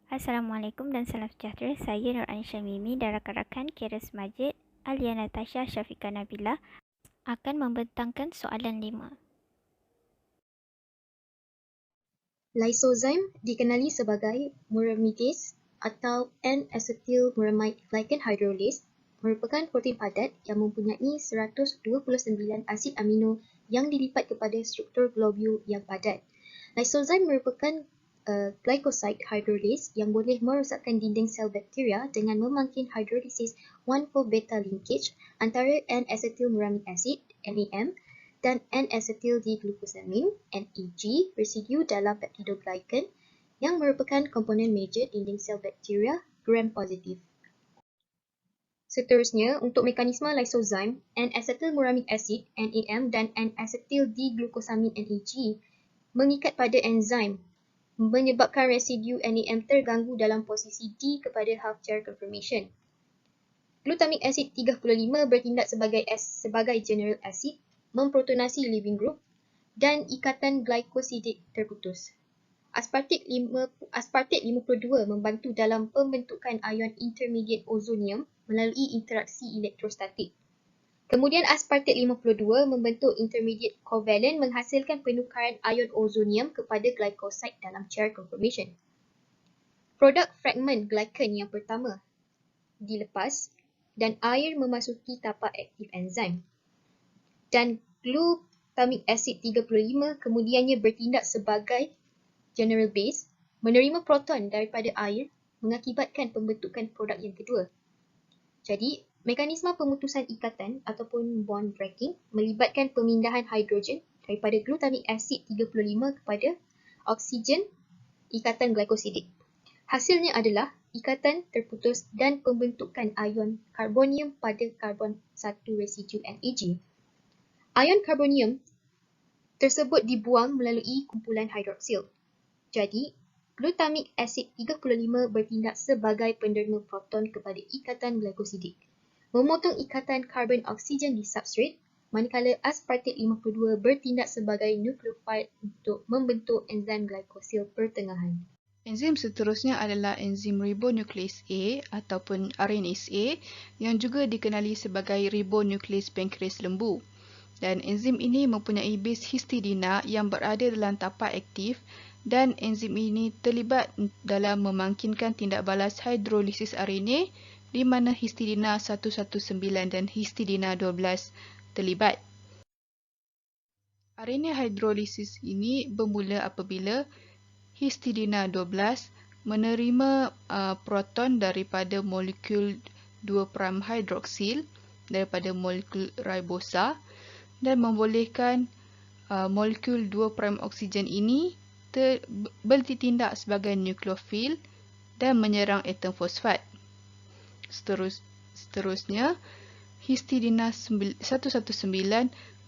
Assalamualaikum dan salam sejahtera. Saya Nur Anisha Mimi dan rakan-rakan Keras Majid, Alia Natasha Syafiqah Nabila akan membentangkan soalan 5. Lysozyme dikenali sebagai muramidase atau N-acetylmuramide glycan hydrolase merupakan protein padat yang mempunyai 129 asid amino yang dilipat kepada struktur globul yang padat. Lysozyme merupakan glycoside hydrolase yang boleh merosakkan dinding sel bakteria dengan memangkin hydrolisis 1,4-beta linkage antara N-acetylmuramic acid NAM dan N-acetyl-D-glucosamine NEG residu dalam peptidoglycan yang merupakan komponen major dinding sel bakteria gram-positif. Seterusnya, untuk mekanisme lysozyme, N-acetylmuramic acid NAM dan N-acetyl-D-glucosamine NEG mengikat pada enzim menyebabkan residu NAM terganggu dalam posisi D kepada half chair conformation. Glutamic acid 35 bertindak sebagai general acid, memprotonasi leaving group dan ikatan glycosidik terputus. Aspartate 52 membantu dalam pembentukan ion intermediate ozonium melalui interaksi elektrostatik. Kemudian aspartate 52 membentuk intermediate covalent menghasilkan penukaran ion ozonium kepada glycoside dalam chair conformation. Produk fragment glycan yang pertama dilepas dan air memasuki tapak aktif enzim. Dan glutamic acid 35 kemudiannya bertindak sebagai general base, menerima proton daripada air mengakibatkan pembentukan produk yang kedua. Jadi, mekanisme pemutusan ikatan ataupun bond breaking melibatkan pemindahan hidrogen daripada glutamic acid 35 kepada oksigen ikatan glycosidik. Hasilnya adalah ikatan terputus dan pembentukan ion karbonium pada karbon 1 residu NAG. Ion karbonium tersebut dibuang melalui kumpulan hidroksil. Jadi, glutamic acid 35 bertindak sebagai penderma proton kepada ikatan glycosidik, memotong ikatan karbon oksigen di substrate, manakala aspartate 52 bertindak sebagai nukleofile untuk membentuk enzim glikosil pertengahan. Enzim seterusnya adalah enzim ribonuclease A ataupun RNase A yang juga dikenali sebagai ribonuklease pankreas lembu. Dan enzim ini mempunyai base histidina yang berada dalam tapak aktif dan enzim ini terlibat dalam memangkinkan tindak balas hidrolisis RNA di mana histidina 119 dan histidina 12 terlibat. RNA hidrolisis ini bermula apabila histidina 12 menerima proton daripada molekul 2' hidroksil daripada molekul ribosa dan membolehkan molekul 2' oksigen ini bertindak sebagai nukleofil dan menyerang atom fosfat. Seterusnya, histidina 119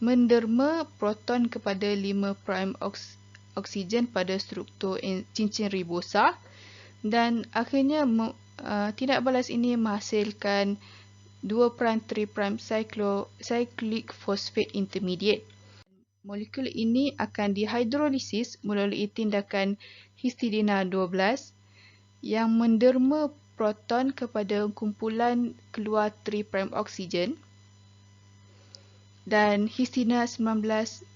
menderma proton kepada 5' oksigen pada struktur cincin ribosa dan akhirnya tindak balas ini menghasilkan 2'3' cyclic phosphate intermediate. Molekul ini akan dihidrolisis melalui tindakan histidina 12 yang menderma proton kepada kumpulan keluar 3' oksigen dan histidina 19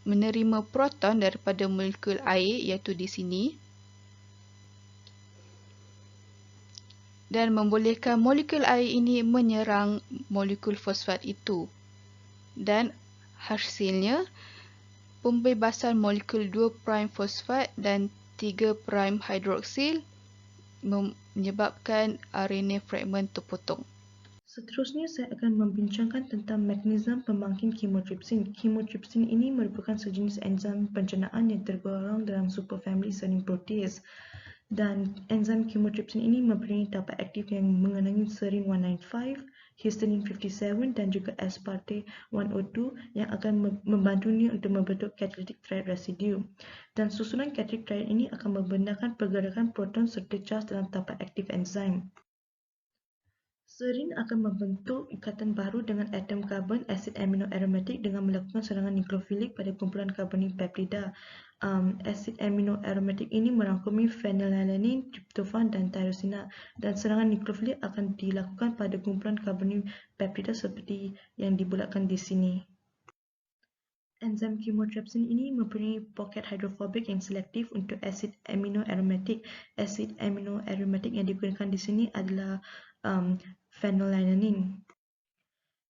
menerima proton daripada molekul air iaitu di sini dan membolehkan molekul air ini menyerang molekul fosfat itu dan hasilnya pembebasan molekul 2' fosfat dan 3' hidroksil menyebabkan RNA fragment terpotong. Seterusnya saya akan membincangkan tentang mekanisme pembangkit chymotrypsin. Chymotrypsin ini merupakan sejenis enzim pencernaan yang tergolong dalam superfamili serine protease. Dan enzim chymotrypsin ini mempunyai tapak aktif yang mengenai serine 195, histidine 57 dan juga aspartate 102 yang akan membantunya untuk membentuk catalytic thread residue. Dan susunan catalytic thread ini akan membenarkan pergerakan proton serta charge dalam tapak aktif enzim. Serine akan membentuk ikatan baru dengan atom karbon asid amino aromatik dengan melakukan serangan nukleofilik pada kumpulan karbonik peptida. Asid amino aromatik ini merangkumi phenylalanine, tryptophan dan tyrosina, dan serangan nukleofilik akan dilakukan pada kumpulan karbonik peptida seperti yang dibulatkan di sini. Enzim chymotrypsin ini mempunyai poket hidrofobik yang selektif untuk asid amino aromatik. Asid amino aromatik yang digunakan di sini adalah phenylalanine.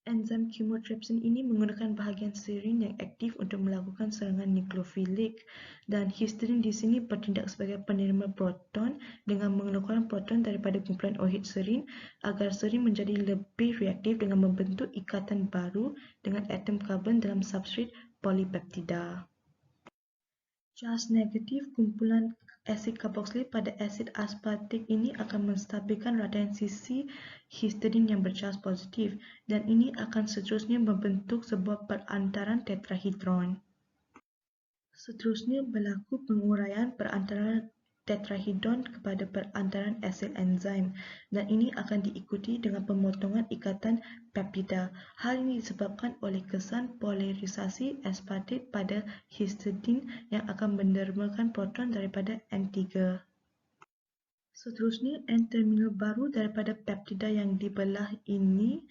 Enzim chymotrypsin ini menggunakan bahagian serin yang aktif untuk melakukan serangan nukleofilik, dan histidin di sini bertindak sebagai penerima proton dengan mengeluarkan proton daripada kumpulan OH serin agar serin menjadi lebih reaktif dengan membentuk ikatan baru dengan atom karbon dalam substrat polipeptida. Charge negatif kumpulan asid karboksilik pada asid aspartik ini akan menstabilkan rantaian sisi histidin yang bercharge positif, dan ini akan seterusnya membentuk sebuah perantaran tetrahedron. Seterusnya berlaku penguraian perantaran tetrahedron kepada perantaran asid enzim, dan ini akan diikuti dengan pemotongan ikatan peptida. Hal ini disebabkan oleh kesan polarisasi aspartit pada histidin yang akan menermakan proton daripada N3. Seterusnya, N-terminal baru daripada peptida yang dibelah ini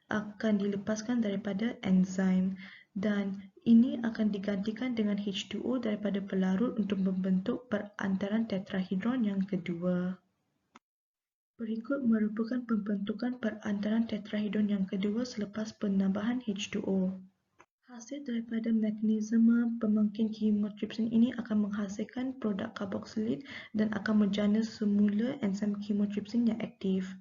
akan dilepaskan daripada enzim, dan ini akan digantikan dengan H2O daripada pelarut untuk membentuk perantaran tetrahedron yang kedua. Berikut merupakan pembentukan perantaran tetrahedron yang kedua selepas penambahan H2O. Hasil daripada mekanisme pemangkin chymotrypsin ini akan menghasilkan produk karboksilit dan akan menjana semula enzim chymotrypsin yang aktif.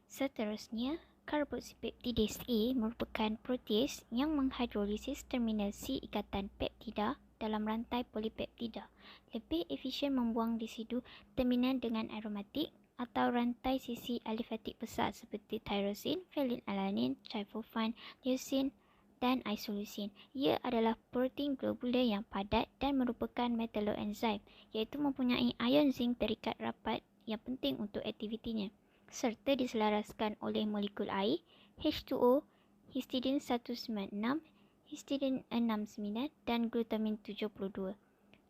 Seterusnya, carboxypeptidase A merupakan protease yang menghidrolisis terminal C ikatan peptida dalam rantai polipeptida. Lebih efisien membuang residu terminal dengan aromatik atau rantai sisi alifatik besar seperti tyrosin, phenylalanine, tryptophan, leucine dan isoleucine. Ia adalah protein globular yang padat dan merupakan metalloenzim, iaitu mempunyai ion zinc terikat rapat yang penting untuk aktivitinya, serta diselaraskan oleh molekul air, H2O, histidin 196, histidin 69 dan glutamin 72.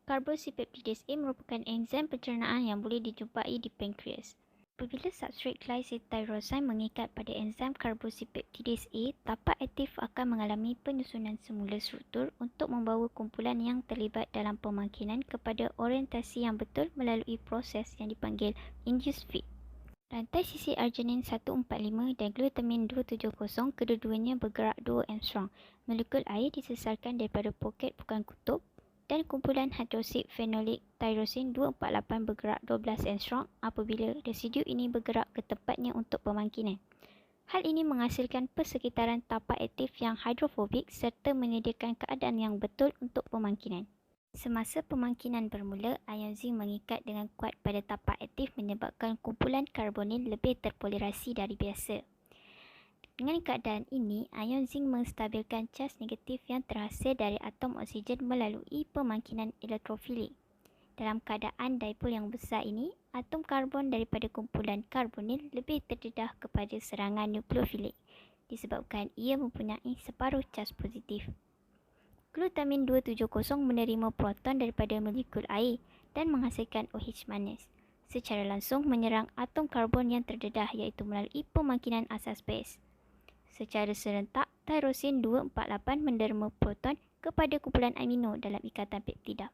Carboxypeptidase A merupakan enzim pencernaan yang boleh dijumpai di pankreas. Apabila substrat glycyltyrosine mengikat pada enzim carboxypeptidase A, tapak aktif akan mengalami penyusunan semula struktur untuk membawa kumpulan yang terlibat dalam pemangkinan kepada orientasi yang betul melalui proses yang dipanggil induced feed. Rantai sisi arginin 145 dan glutamin 270 kedua-duanya bergerak 2 angstrom. Molekul air disesarkan daripada poket bukan kutub, dan kumpulan hidroksid fenolik tyrosin 248 bergerak 12 angstrom apabila residu ini bergerak ke tempatnya untuk pemangkinan. Hal ini menghasilkan persekitaran tapak aktif yang hidrofobik serta menyediakan keadaan yang betul untuk pemangkinan. Semasa pemangkinan bermula, ion zinc mengikat dengan kuat pada tapak aktif menyebabkan kumpulan karbonil lebih terpolerasi dari biasa. Dengan keadaan ini, ion zinc menstabilkan charge negatif yang terhasil dari atom oksigen melalui pemangkinan elektrofilik. Dalam keadaan dipol yang besar ini, atom karbon daripada kumpulan karbonil lebih terdedah kepada serangan nukleofilik disebabkan ia mempunyai separuh charge positif. Glutamin 270 menerima proton daripada molekul air dan menghasilkan OH manis. Secara langsung menyerang atom karbon yang terdedah iaitu melalui pemangkinan asas base. Secara serentak, tyrosin 248 menerima proton kepada kumpulan amino dalam ikatan peptida.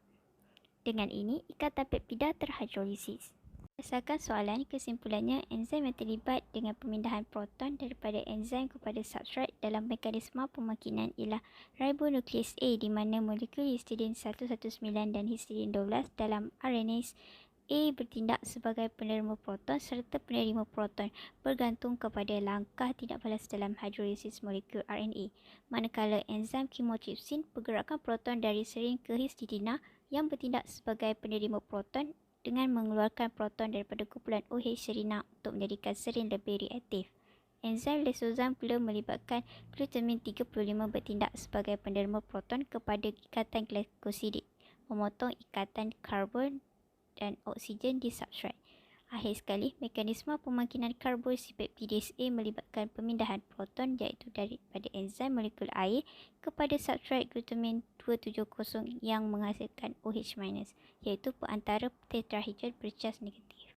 Dengan ini, ikatan peptida terhidrolisis. Berdasarkan soalan, kesimpulannya enzim yang terlibat dengan pemindahan proton daripada enzim kepada substrat dalam mekanisme pemangkinan ialah ribonuklease A, di mana molekul histidin 119 dan histidin 12 dalam RNase A bertindak sebagai penerima proton serta penerima proton bergantung kepada langkah tindak balas dalam hidrolisis molekul RNA, manakala enzim chymotrypsin pergerakan proton dari serin ke histidina yang bertindak sebagai penerima proton dengan mengeluarkan proton daripada kumpulan OH serina untuk menjadikan serin lebih reaktif. Enzim lysozyme pula melibatkan glutamin 35 bertindak sebagai penerima proton kepada ikatan glikosidik, memotong ikatan karbon dan oksigen di substrat. Akhir sekali, mekanisme pembangkitan karbosipeptidase A melibatkan pemindahan proton iaitu daripada enzim molekul air kepada substrat glutamin 270 yang menghasilkan OH- iaitu perantara tetrahedral bercas negatif.